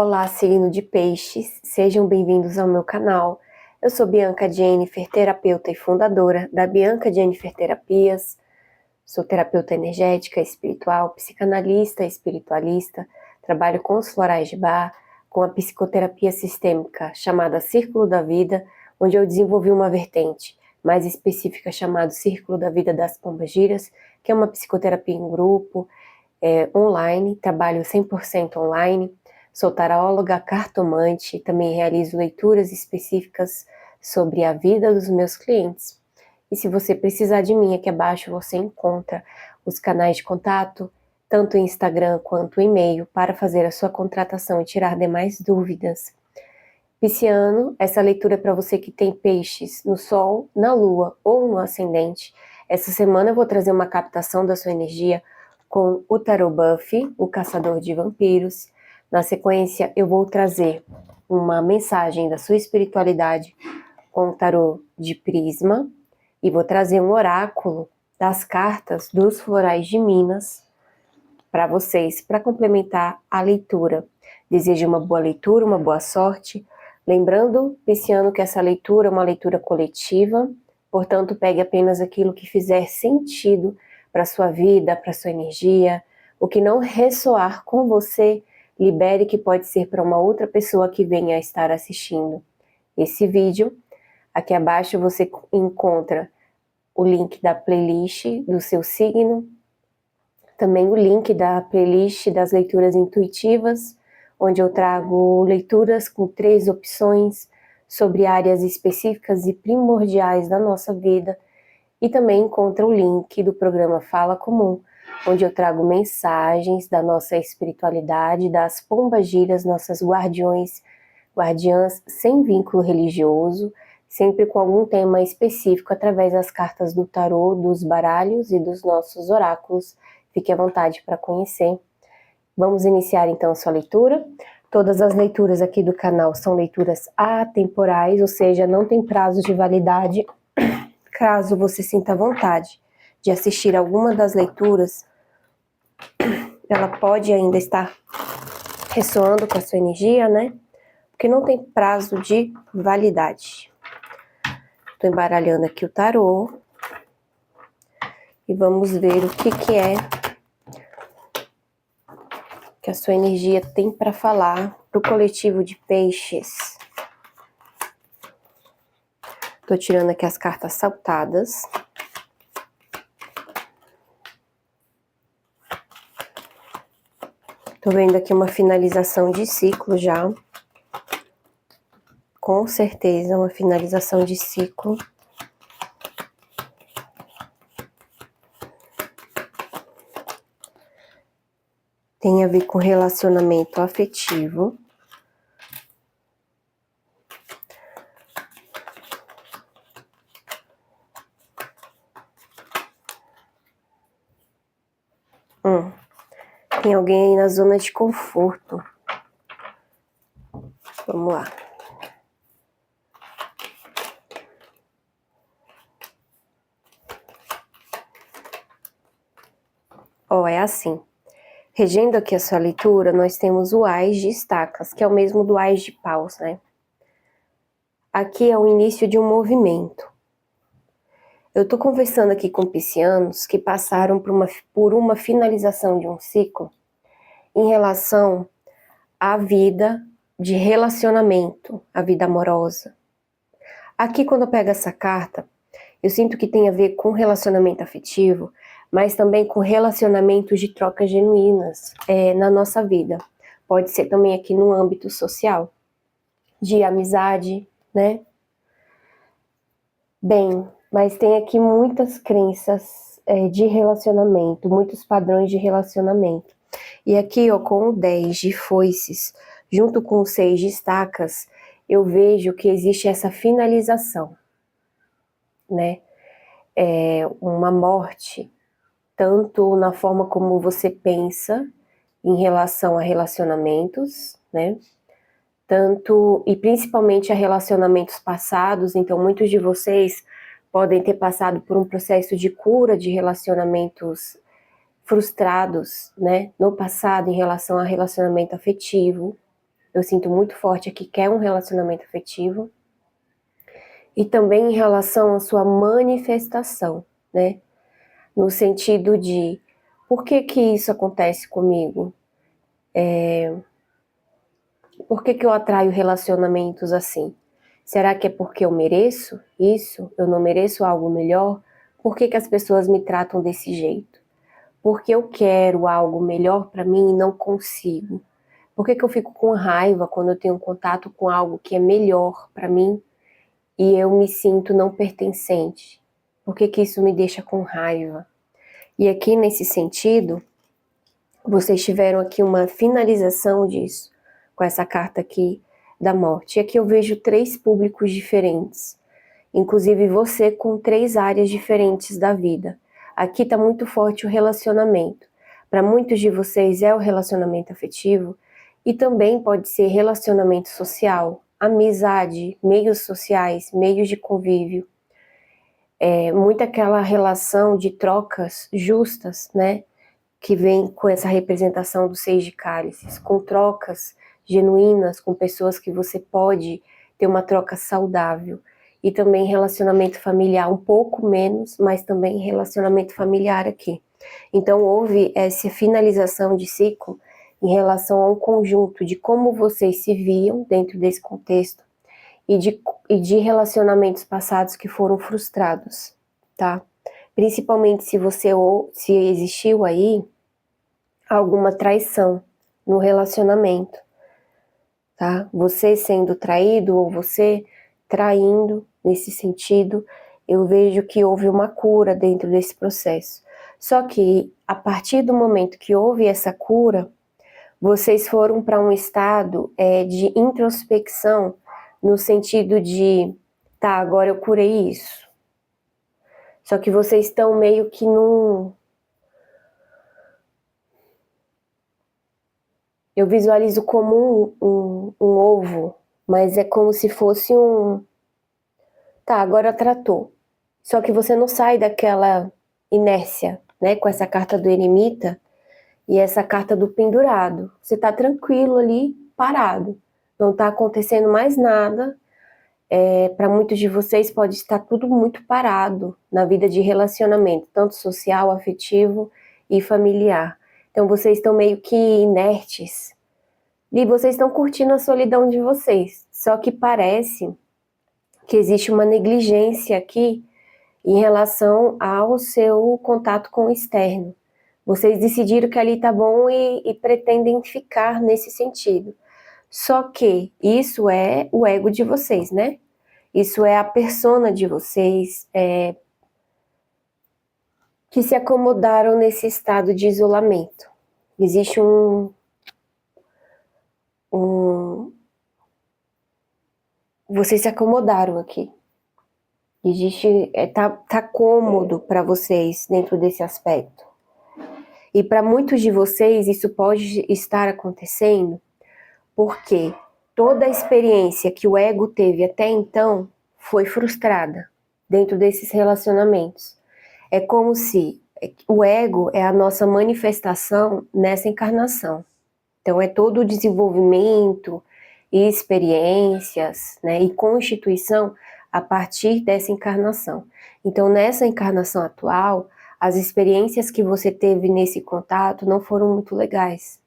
Olá, signo de Peixes, sejam bem-vindos ao meu canal. Eu sou Bianca Jennifer, terapeuta e fundadora da Bianca Jennifer Terapias. Sou terapeuta energética, espiritual, psicanalista, espiritualista. Trabalho com os florais de Bach, com a psicoterapia sistêmica chamada Círculo da Vida, onde eu desenvolvi uma vertente mais específica chamada Círculo da Vida das Pombagiras, que é uma psicoterapia em grupo, online, trabalho 100% online. Sou taróloga, cartomante, também realizo leituras específicas sobre a vida dos meus clientes. E se você precisar de mim, aqui abaixo você encontra os canais de contato, tanto Instagram quanto e-mail, para fazer a sua contratação e tirar demais dúvidas. Pisciano, essa leitura é para você que tem peixes no Sol, na Lua ou no Ascendente. Essa semana eu vou trazer uma captação da sua energia com o Tarô Buffy, o Caçador de Vampiros. Na sequência, eu vou trazer uma mensagem da sua espiritualidade com o tarô de Prisma e vou trazer um oráculo das cartas dos florais de Minas para vocês, para complementar a leitura. Desejo uma boa leitura, uma boa sorte. Lembrando, Pisciano, que essa leitura é uma leitura coletiva, portanto, pegue apenas aquilo que fizer sentido para a sua vida, para a sua energia. O que não ressoar com você, libere, que pode ser para uma outra pessoa que venha a estar assistindo esse vídeo. Aqui abaixo você encontra o link da playlist do seu signo, também o link da playlist das leituras intuitivas, onde eu trago leituras com 3 opções sobre áreas específicas e primordiais da nossa vida, e também encontra o link do programa Fala Comum, onde eu trago mensagens da nossa espiritualidade, das pombagiras, nossas guardiãs sem vínculo religioso, sempre com algum tema específico através das cartas do tarô, dos baralhos e dos nossos oráculos. Fique à vontade para conhecer. Vamos iniciar então a sua leitura. Todas as leituras aqui do canal são leituras atemporais, ou seja, não tem prazo de validade. Caso você sinta vontade de assistir alguma das leituras, ela pode ainda estar ressoando com a sua energia, né? Porque não tem prazo de validade. Estou embaralhando aqui o tarô. E vamos ver o que é que a sua energia tem para falar para o coletivo de peixes. Estou tirando aqui as cartas saltadas. Tô vendo aqui uma finalização de ciclo já. Com certeza, uma finalização de ciclo. Tem a ver com relacionamento afetivo. Tem alguém aí na zona de conforto. Vamos lá. É assim. Regendo aqui a sua leitura, nós temos o Ás de Estacas, que é o mesmo do Ás de Paus, né? Aqui é o início de um movimento. Eu tô conversando aqui com piscianos que passaram por uma finalização de um ciclo em relação à vida de relacionamento, à vida amorosa. Aqui, quando eu pego essa carta, eu sinto que tem a ver com relacionamento afetivo, mas também com relacionamentos de trocas genuínas na nossa vida. Pode ser também aqui no âmbito social, de amizade, né? Bem, mas tem aqui muitas crenças de relacionamento, muitos padrões de relacionamento. E aqui, com o 10 de foices, junto com o 6 de estacas, eu vejo que existe essa finalização, né? Uma morte, tanto na forma como você pensa em relação a relacionamentos, né? Tanto e principalmente a relacionamentos passados. Então, muitos de vocês podem ter passado por um processo de cura de relacionamentos frustrados, né, no passado em relação a relacionamento afetivo. eu sinto muito forte aqui que é um relacionamento afetivo. E também em relação à sua manifestação, né? No sentido de, por que que isso acontece comigo? Por que que eu atraio relacionamentos assim? Será que é porque eu mereço isso? Eu não mereço algo melhor? Por que que as pessoas me tratam desse jeito? Porque eu quero algo melhor para mim e não consigo? Por que que eu fico com raiva quando eu tenho contato com algo que é melhor para mim e eu me sinto não pertencente? Por que que isso me deixa com raiva? E aqui nesse sentido, vocês tiveram aqui uma finalização disso, com essa carta aqui da morte. E aqui eu vejo 3 públicos diferentes, inclusive você com 3 áreas diferentes da vida. Aqui está muito forte o relacionamento. Para muitos de vocês é o relacionamento afetivo e também pode ser relacionamento social, amizade, meios sociais, meios de convívio. Muito aquela relação de trocas justas, né? Que vem com essa representação do 6 de cálices, com trocas genuínas, com pessoas que você pode ter uma troca saudável. E também relacionamento familiar, um pouco menos, mas também relacionamento familiar aqui. Então houve essa finalização de ciclo em relação ao conjunto de como vocês se viam dentro desse contexto e de relacionamentos passados que foram frustrados, tá? Principalmente se existiu aí alguma traição no relacionamento, tá? Você sendo traído ou você traindo, nesse sentido, eu vejo que houve uma cura dentro desse processo. Só que a partir do momento que houve essa cura, vocês foram para um estado de introspecção, no sentido de, tá, agora eu curei isso. Só que vocês estão meio que eu visualizo como um ovo, mas é como se fosse tá, agora tratou. Só que você não sai daquela inércia, né, com essa carta do eremita e essa carta do pendurado. Você tá tranquilo ali, parado. Não tá acontecendo mais nada. Para muitos de vocês pode estar tudo muito parado na vida de relacionamento, tanto social, afetivo e familiar. Então vocês estão meio que inertes. E vocês estão curtindo a solidão de vocês. Só que parece que existe uma negligência aqui em relação ao seu contato com o externo. Vocês decidiram que ali tá bom e pretendem ficar nesse sentido. Só que isso é o ego de vocês, né? Isso é a persona de vocês, que se acomodaram nesse estado de isolamento. Existe vocês se acomodaram aqui. Existe, tá cômodo para vocês dentro desse aspecto. E para muitos de vocês isso pode estar acontecendo porque toda a experiência que o ego teve até então foi frustrada dentro desses relacionamentos. É como se o ego é a nossa manifestação nessa encarnação. Então é todo o desenvolvimento e experiências, né, e constituição a partir dessa encarnação. Então nessa encarnação atual, as experiências que você teve nesse contato não foram muito legais,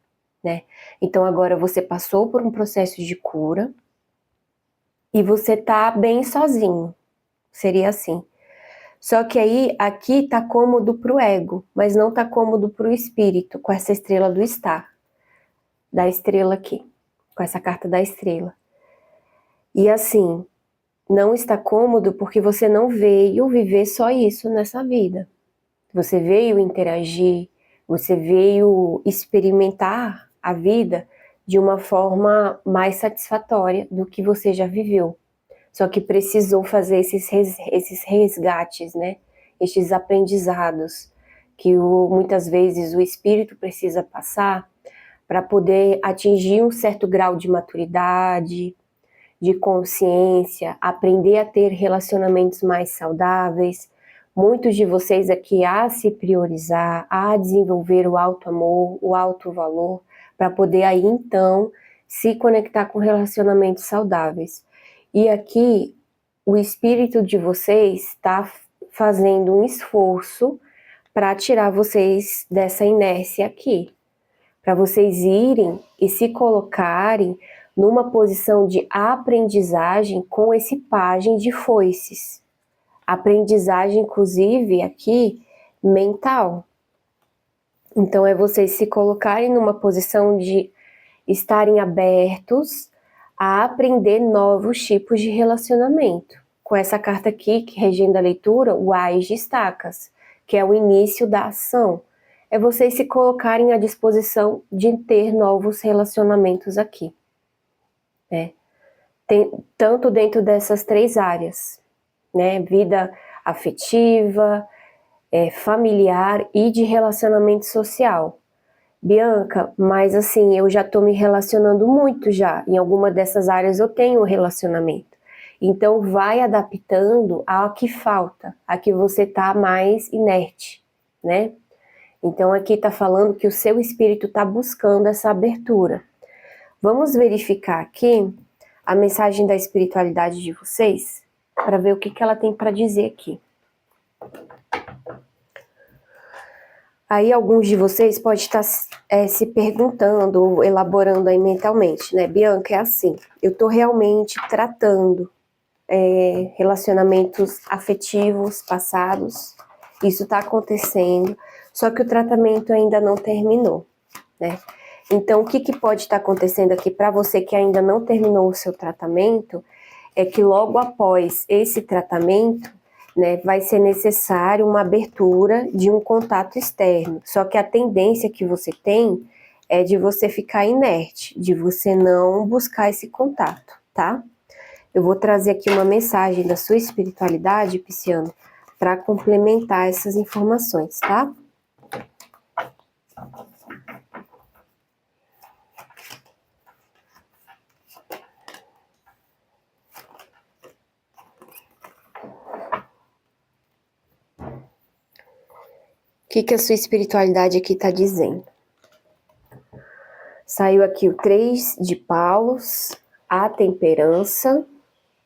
né? Então agora você passou por um processo de cura e você tá bem sozinho, seria assim. Só que aí, aqui tá cômodo pro ego, mas não tá cômodo pro espírito, com essa estrela do estar, da estrela aqui, com essa carta da estrela. E assim, não está cômodo porque você não veio viver só isso nessa vida. Você veio interagir, você veio experimentar a vida de uma forma mais satisfatória do que você já viveu. Só que precisou fazer esses resgates, né? Estes aprendizados que muitas vezes o espírito precisa passar para poder atingir um certo grau de maturidade, de consciência, aprender a ter relacionamentos mais saudáveis. Muitos de vocês aqui a se priorizar, a desenvolver o auto-amor, o auto-valor, para poder aí então se conectar com relacionamentos saudáveis. E aqui, o espírito de vocês está fazendo um esforço para tirar vocês dessa inércia aqui, para vocês irem e se colocarem numa posição de aprendizagem com esse pajem de foices. Aprendizagem, inclusive, aqui, mental. Então, é vocês se colocarem numa posição de estarem abertos a aprender novos tipos de relacionamento. Com essa carta aqui, que regendo a leitura, o Ás de Estacas, que é o início da ação. É vocês se colocarem à disposição de ter novos relacionamentos aqui. Tanto dentro dessas 3 áreas, né? Vida afetiva, familiar e de relacionamento social. Bianca, mas assim, eu já estou me relacionando muito já. Em alguma dessas áreas eu tenho um relacionamento. Então vai adaptando ao que falta, a que você está mais inerte, né? Então aqui está falando que o seu espírito está buscando essa abertura. Vamos verificar aqui a mensagem da espiritualidade de vocês, para ver o que ela tem para dizer aqui. Aí alguns de vocês podem estar se perguntando, elaborando aí mentalmente, né? Bianca, é assim, eu estou realmente tratando relacionamentos afetivos passados, isso está acontecendo, só que o tratamento ainda não terminou, né? Então, o que pode estar acontecendo aqui para você que ainda não terminou o seu tratamento, é que logo após esse tratamento, né, vai ser necessário uma abertura de um contato externo. Só que a tendência que você tem é de você ficar inerte, de você não buscar esse contato, tá? Eu vou trazer aqui uma mensagem da sua espiritualidade, Pisciano, para complementar essas informações, tá? O que a sua espiritualidade aqui está dizendo? Saiu aqui o 3 de paus, a temperança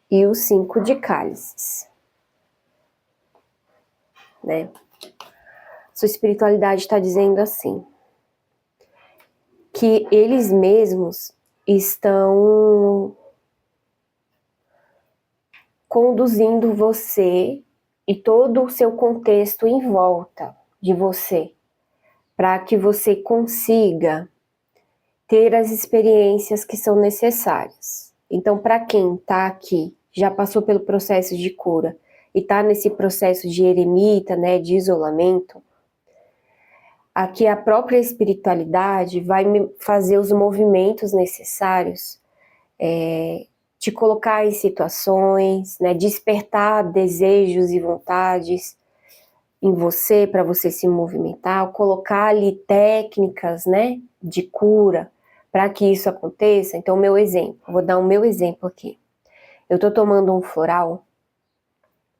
e o 5 de cálices, né? Sua espiritualidade está dizendo assim, que eles mesmos estão conduzindo você e todo o seu contexto em volta de você, para que você consiga ter as experiências que são necessárias. Então, para quem está aqui, já passou pelo processo de cura e está nesse processo de eremita, né, de isolamento, aqui a própria espiritualidade vai fazer os movimentos necessários, te colocar em situações, né, despertar desejos e vontades em você, para você se movimentar, colocar ali técnicas, né, de cura, para que isso aconteça. Então, meu exemplo, vou dar o meu exemplo aqui. Eu estou tomando um floral,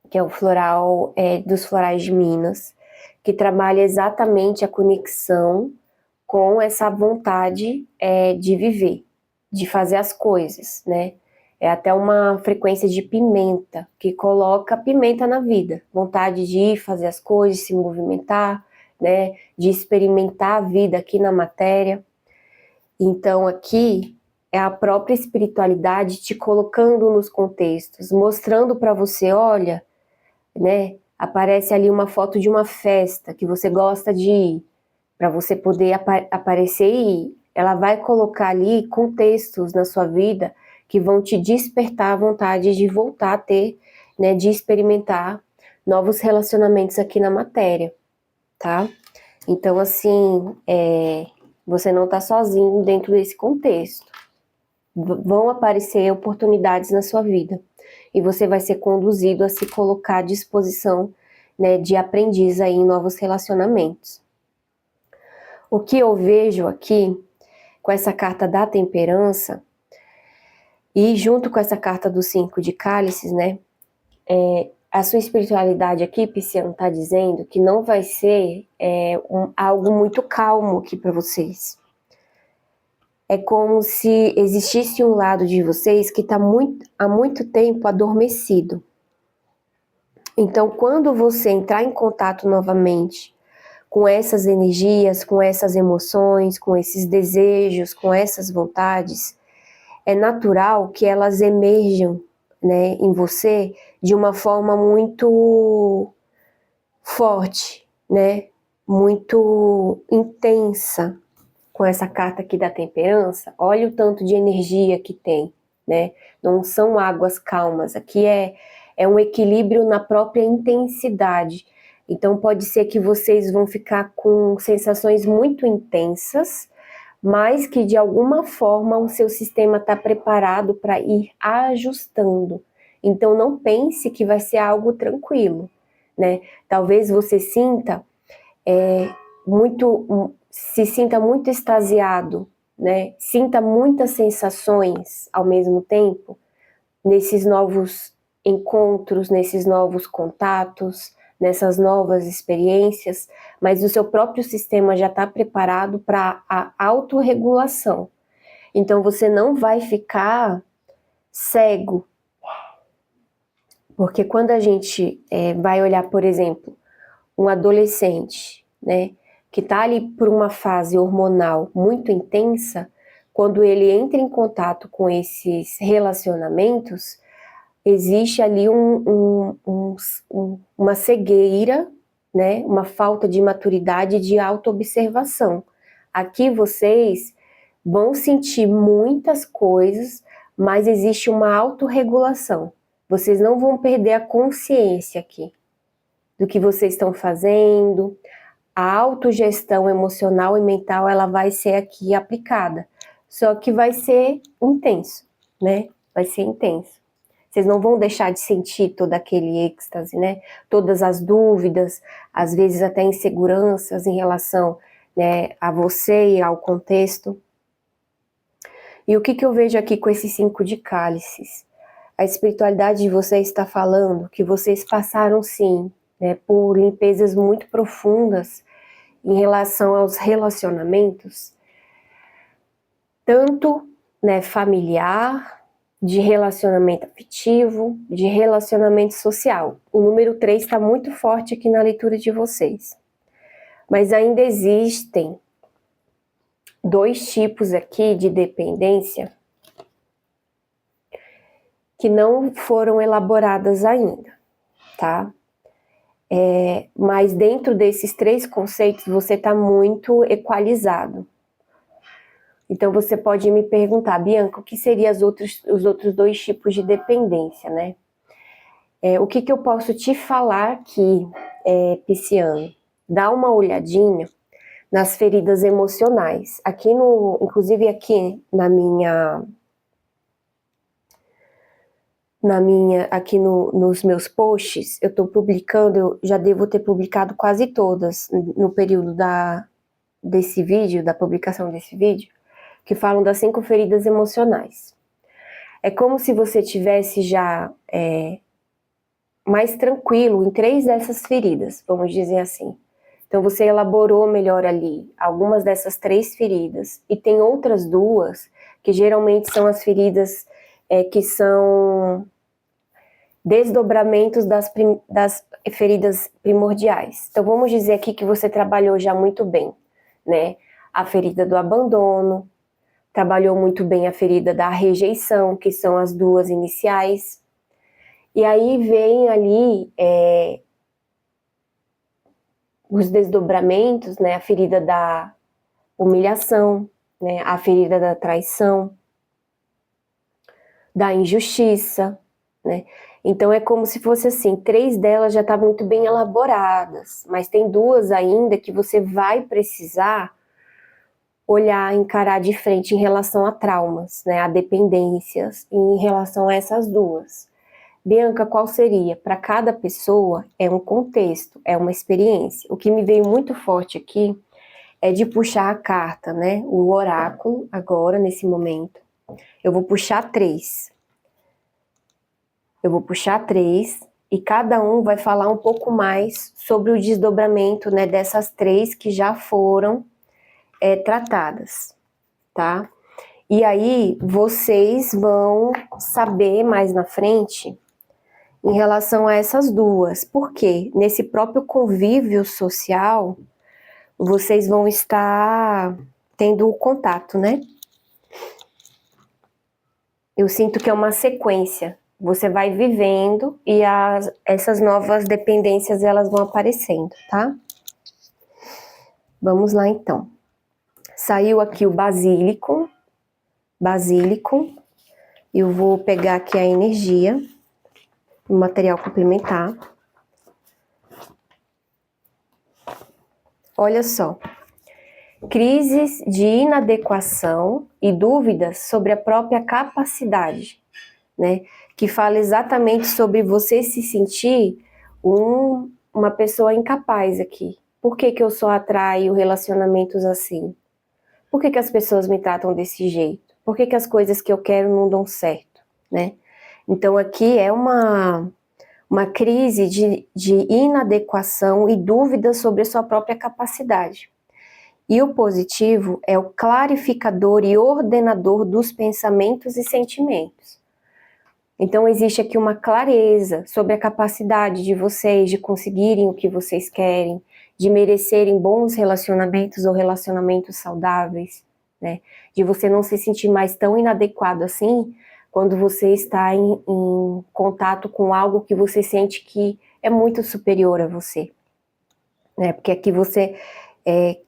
que é o floral dos florais de Minas, que trabalha exatamente a conexão com essa vontade de viver, de fazer as coisas, né? É até uma frequência de pimenta, que coloca pimenta na vida. Vontade de ir fazer as coisas, se movimentar, né? De experimentar a vida aqui na matéria. Então aqui é a própria espiritualidade te colocando nos contextos, mostrando para você, olha, né? Aparece ali uma foto de uma festa que você gosta de ir, para você poder aparecer e ir. Ela vai colocar ali contextos na sua vida que vão te despertar a vontade de voltar a ter, né, de experimentar novos relacionamentos aqui na matéria, tá? Então, assim, você não tá sozinho dentro desse contexto. Vão aparecer oportunidades na sua vida e você vai ser conduzido a se colocar à disposição, né, de aprendiz aí em novos relacionamentos. O que eu vejo aqui com essa carta da temperança e junto com essa carta do 5 de cálices, né, a sua espiritualidade aqui, Pisciano, está dizendo que não vai ser algo muito calmo aqui para vocês. é como se existisse um lado de vocês que está há muito tempo adormecido. Então, quando você entrar em contato novamente com essas energias, com essas emoções, com esses desejos, com essas vontades, é natural que elas emerjam, né, em você de uma forma muito forte, né, muito intensa. Com essa carta aqui da temperança, olha o tanto de energia que tem, né? Não são águas calmas, aqui é um equilíbrio na própria intensidade. Então pode ser que vocês vão ficar com sensações muito intensas, mas que de alguma forma o seu sistema está preparado para ir ajustando. Então não pense que vai ser algo tranquilo, né? Talvez você sinta se sinta muito extasiado, né? Sinta muitas sensações ao mesmo tempo nesses novos encontros, nesses novos contatos, nessas novas experiências, mas o seu próprio sistema já está preparado para a autorregulação. Então você não vai ficar cego, porque quando a gente vai olhar, por exemplo, um adolescente, né, que está ali por uma fase hormonal muito intensa, quando ele entra em contato com esses relacionamentos, existe ali uma cegueira, né, uma falta de maturidade de autoobservação. Aqui vocês vão sentir muitas coisas, mas existe uma autorregulação. Vocês não vão perder a consciência aqui do que vocês estão fazendo. A autogestão emocional e mental, ela vai ser aqui aplicada. Só que vai ser intenso, né? Vai ser intenso. Vocês não vão deixar de sentir todo aquele êxtase, né? Todas as dúvidas, às vezes até inseguranças em relação, né, a você e ao contexto. E o que eu vejo aqui com esses 5 de cálices? A espiritualidade de vocês está falando que vocês passaram, sim, né, por limpezas muito profundas em relação aos relacionamentos, tanto, né, familiar, de relacionamento afetivo, de relacionamento social. O número 3 está muito forte aqui na leitura de vocês. Mas ainda existem 2 tipos aqui de dependência que não foram elaboradas ainda, tá? Mas dentro desses 3 conceitos você está muito equalizado. Então você pode me perguntar, Bianca, o que seriam os outros 2 tipos de dependência, né? O que eu posso te falar aqui, Pisciano? Dá uma olhadinha nas feridas emocionais. Inclusive aqui aqui nos meus posts, eu estou publicando, eu já devo ter publicado quase todas no período desse vídeo, da publicação desse vídeo, que falam das 5 feridas emocionais. É como se você tivesse já mais tranquilo em 3 dessas feridas, vamos dizer assim. Então você elaborou melhor ali algumas dessas 3 feridas, e tem outras 2 que geralmente são as feridas que são desdobramentos das feridas primordiais. Então vamos dizer aqui que você trabalhou já muito bem, né? A ferida do abandono, trabalhou muito bem a ferida da rejeição, que são as 2 iniciais. E aí vem ali os desdobramentos, né? A ferida da humilhação, né? A ferida da traição, da injustiça, né? Então é como se fosse assim, 3 delas já estavam muito bem elaboradas, mas tem 2 ainda que você vai precisar olhar, encarar de frente em relação a traumas, né, a dependências, em relação a essas 2. Bianca, qual seria? Para cada pessoa é um contexto, é uma experiência. O que me veio muito forte aqui é de puxar a carta, né, o oráculo, agora, nesse momento. Eu vou puxar 3. Eu vou puxar 3 e cada um vai falar um pouco mais sobre o desdobramento, né, dessas 3 que já foram tratadas, tá? E aí vocês vão saber mais na frente em relação a essas duas. Porque nesse próprio convívio social, vocês vão estar tendo o contato, né? Eu sinto que é uma sequência. Você vai vivendo e essas novas dependências elas vão aparecendo, tá? Vamos lá então. Saiu aqui o basílico. Eu vou pegar aqui a energia, o material complementar. Olha só. Crises de inadequação e dúvidas sobre a própria capacidade, né? Que fala exatamente sobre você se sentir uma pessoa incapaz aqui. Por que que eu só atraio relacionamentos assim? Por que que as pessoas me tratam desse jeito? Por que que as coisas que eu quero não dão certo, né? Então aqui é uma crise de inadequação e dúvidas sobre a sua própria capacidade. E o positivo é o clarificador e ordenador dos pensamentos e sentimentos. Então existe aqui uma clareza sobre a capacidade de vocês de conseguirem o que vocês querem, de merecerem bons relacionamentos ou relacionamentos saudáveis, né? De você não se sentir mais tão inadequado assim quando você está em contato com algo que você sente que é muito superior a você, né? Porque aqui você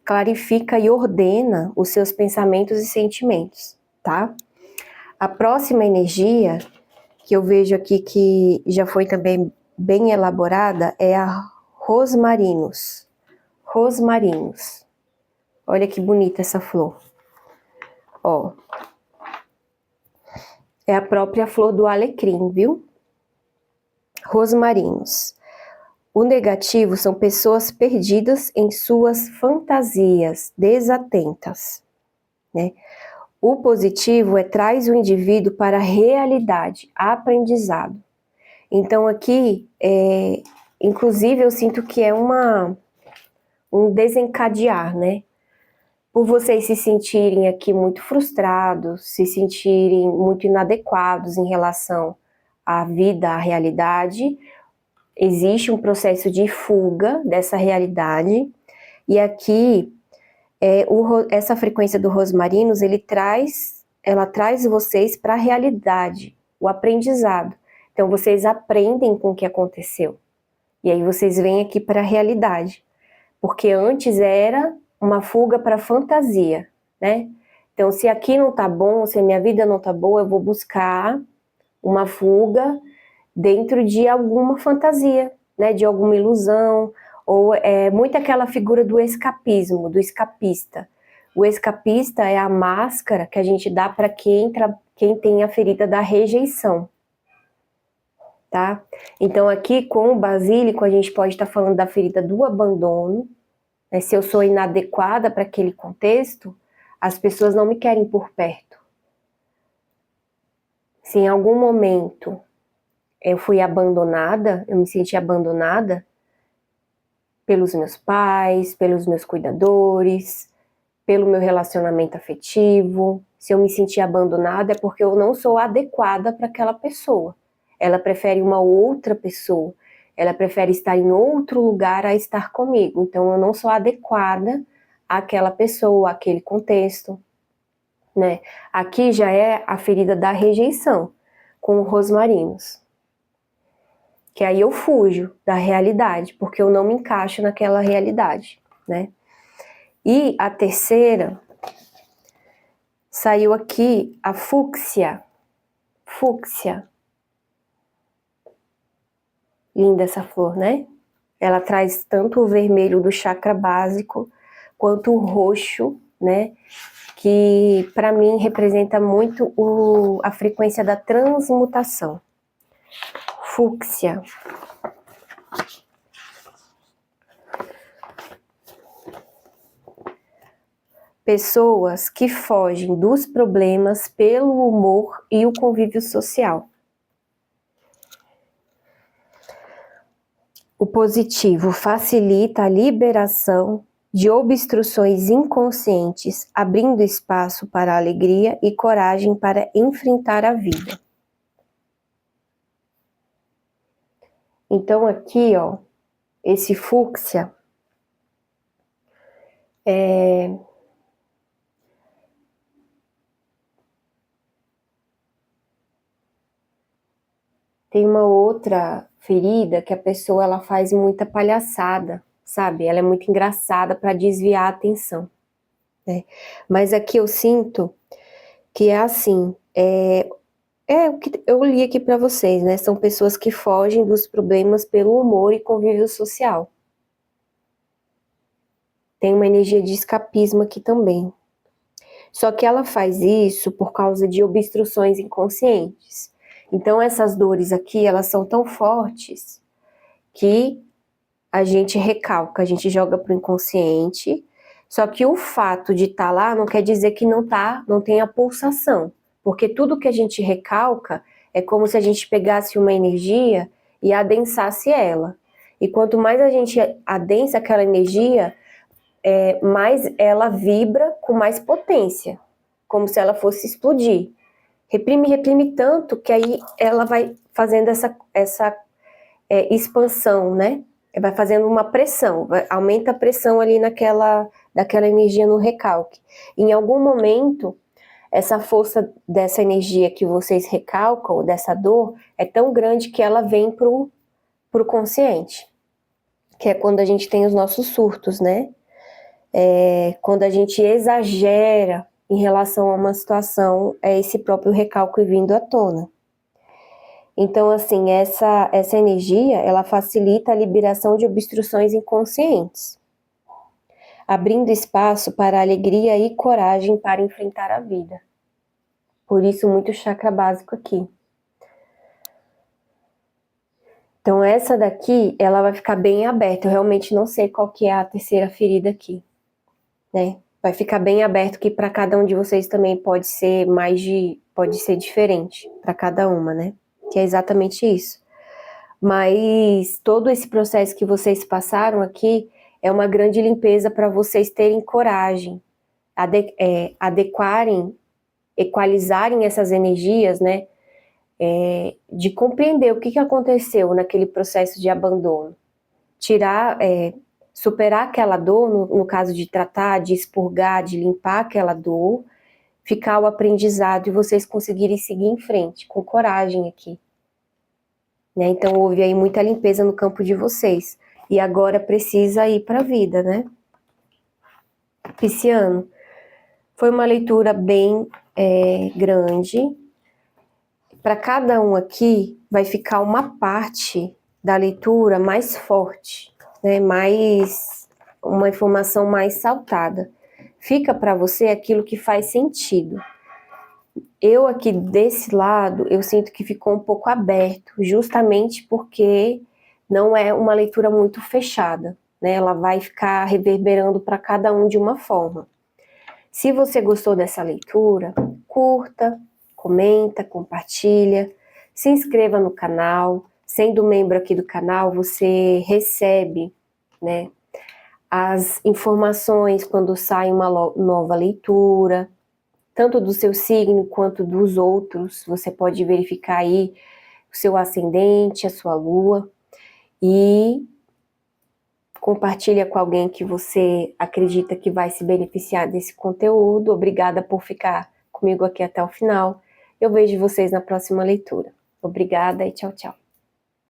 clarifica e ordena os seus pensamentos e sentimentos, tá? A próxima energia que eu vejo aqui que já foi também bem elaborada é a Rosmarinus. Rosmarinus. Olha que bonita essa flor. Ó. É a própria flor do alecrim, viu? Rosmarinus. O negativo são pessoas perdidas em suas fantasias, desatentas, né? O positivo traz o indivíduo para a realidade, aprendizado. Então aqui, inclusive eu sinto que é um desencadear, né? Por vocês se sentirem aqui muito frustrados, se sentirem muito inadequados em relação à vida, à realidade, existe um processo de fuga dessa realidade, e aqui essa frequência do Rosmarinus, ela traz vocês para a realidade, o aprendizado. Então vocês aprendem com o que aconteceu, e aí vocês vêm aqui para a realidade, porque antes era uma fuga para a fantasia, né? Então se aqui não tá bom, se a minha vida não tá boa, eu vou buscar uma fuga dentro de alguma fantasia, né, de alguma ilusão, ou muito aquela figura do escapismo, do escapista. O escapista é a máscara que a gente dá para quem tem a ferida da rejeição, tá? Então aqui com o basílico a gente pode estar falando da ferida do abandono, né? Se eu sou inadequada para aquele contexto, as pessoas não me querem por perto. Se em algum momento eu fui abandonada, eu me senti abandonada pelos meus pais, pelos meus cuidadores, pelo meu relacionamento afetivo. Se eu me senti abandonada é porque eu não sou adequada para aquela pessoa. Ela prefere uma outra pessoa, ela prefere estar em outro lugar a estar comigo. Então eu não sou adequada àquela pessoa, àquele contexto, né? Aqui já é a ferida da rejeição, com o Rosmarinus. Que aí eu fujo da realidade, porque eu não me encaixo naquela realidade, né? E a terceira, saiu aqui a fúcsia. Fúcsia. Linda essa flor, né? Ela traz tanto o vermelho do chakra básico, quanto o roxo, né? Que para mim representa muito a frequência da transmutação. Fúcsia. Pessoas que fogem dos problemas pelo humor e o convívio social. O positivo facilita a liberação de obstruções inconscientes, abrindo espaço para alegria e coragem para enfrentar a vida. Então aqui, ó, esse fúcsia tem uma outra ferida que a pessoa ela faz muita palhaçada, sabe? Ela é muito engraçada para desviar a atenção, né? Mas aqui eu sinto que é assim, o que eu li aqui para vocês, né? São pessoas que fogem dos problemas pelo humor e convívio social. Tem uma energia de escapismo aqui também. Só que ela faz isso por causa de obstruções inconscientes. Então essas dores aqui, elas são tão fortes que a gente recalca, a gente joga para o inconsciente. Só que o fato de estar lá não quer dizer que não tem a pulsação. Porque tudo que a gente recalca é como se a gente pegasse uma energia e adensasse ela. E quanto mais a gente adensa aquela energia, mais ela vibra com mais potência, como se ela fosse explodir. Reprime, reprime tanto que aí ela vai fazendo essa expansão, né? Vai fazendo uma pressão, aumenta a pressão ali daquela energia no recalque. Em algum momento, essa força dessa energia que vocês recalcam, dessa dor, é tão grande que ela vem pro consciente, que é quando a gente tem os nossos surtos, né? Quando a gente exagera em relação a uma situação, é esse próprio recalque vindo à tona. Então, assim, essa energia, ela facilita a liberação de obstruções inconscientes, abrindo espaço para alegria e coragem para enfrentar a vida. Por isso, muito chakra básico aqui. Então, essa daqui, ela vai ficar bem aberta. Eu realmente não sei qual que é a terceira ferida aqui, né? Vai ficar bem aberto, que para cada um de vocês também pode ser diferente, para cada uma, né? Que é exatamente isso. Mas todo esse processo que vocês passaram aqui é uma grande limpeza para vocês terem coragem, adequarem, equalizarem essas energias, né? De compreender o que aconteceu naquele processo de abandono. Superar aquela dor, no caso de tratar, de expurgar, de limpar aquela dor, ficar o aprendizado e vocês conseguirem seguir em frente, com coragem aqui. Né? Então houve aí muita limpeza no campo de vocês. E agora precisa ir para a vida, né? Pisciano, foi uma leitura bem grande. Para cada um aqui, vai ficar uma parte da leitura mais forte, né? Uma informação mais saltada. Fica para você aquilo que faz sentido. Eu aqui desse lado, eu sinto que ficou um pouco aberto, justamente porque não é uma leitura muito fechada, né? Ela vai ficar reverberando para cada um de uma forma. Se você gostou dessa leitura, curta, comenta, compartilha, se inscreva no canal. Sendo membro aqui do canal, você recebe, né, as informações quando sai uma nova leitura, tanto do seu signo quanto dos outros. Você pode verificar aí o seu ascendente, a sua lua, e compartilha com alguém que você acredita que vai se beneficiar desse conteúdo. Obrigada por ficar comigo aqui até o final. Eu vejo vocês na próxima leitura. Obrigada e tchau, tchau.